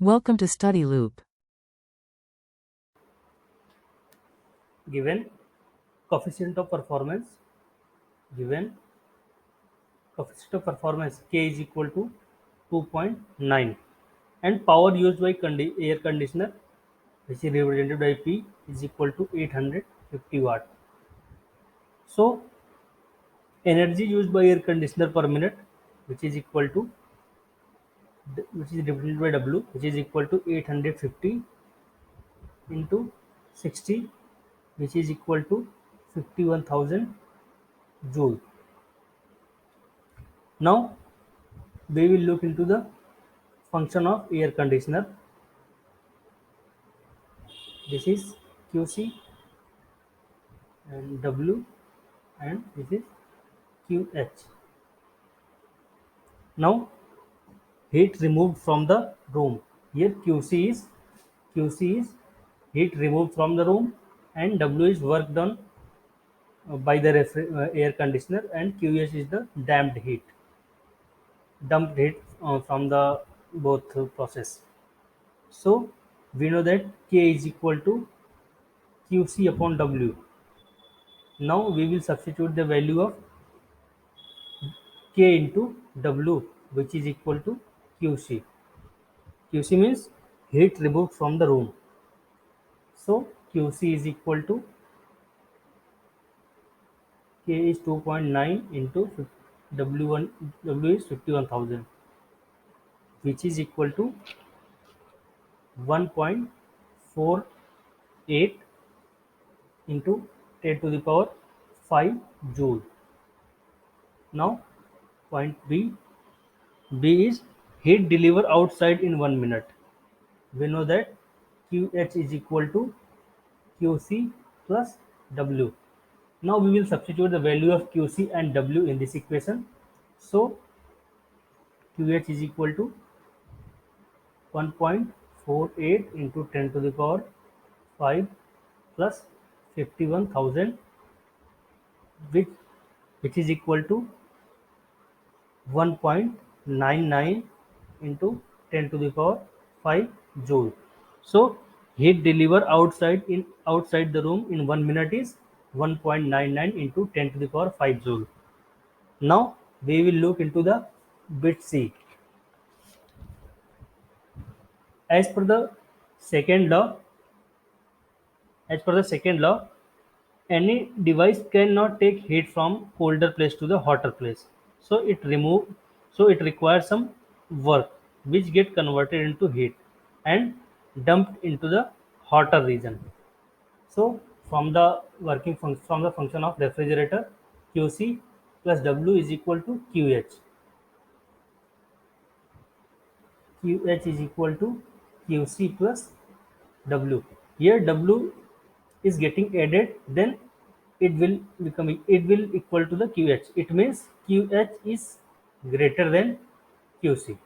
Welcome to Study Loop. Given coefficient of performance, given coefficient of performance K is equal to 2.9, and power used by air conditioner, which is represented by P, is equal to 850 watt. So energy used by air conditioner per minute, which is equal to, which is represented by W, which is equal to 850 into 60, which is equal to 51,000 joule. Now we will look into the function of air conditioner. This is QC and W, and this is QH. Now heat removed from the room. Here QC is heat removed from the room, and W is work done by the air conditioner, and QH is the dumped heat from the both process. So we know that K is equal to QC upon W. Now we will substitute the value of K into W, which is equal to QC. QC means heat removed from the room. So QC is equal to K is 2.9 into W1, W is 51,000, which is equal to 1.48 into 10 to the power 5 joule. Now point B is heat delivered outside in 1 minute. We know that QH is equal to QC plus W. Now we will substitute the value of QC and W in this equation. So QH is equal to 1.48 into 10 to the power 5 plus 51,000, which is equal to 1.99 into 10 to the power 5 joule. So heat delivered outside the room in 1 minute is 1.99 into 10 to the power 5 joule. Now we will look into the bit C. As per the second law, as per the second law, any device cannot take heat from colder place to the hotter place. So it requires some work which get converted into heat and dumped into the hotter region. So from the function of refrigerator, QC plus W is equal to QH. QH is equal to QC plus W. Here W is getting added, then it will equal to the QH. It means QH is greater than QC.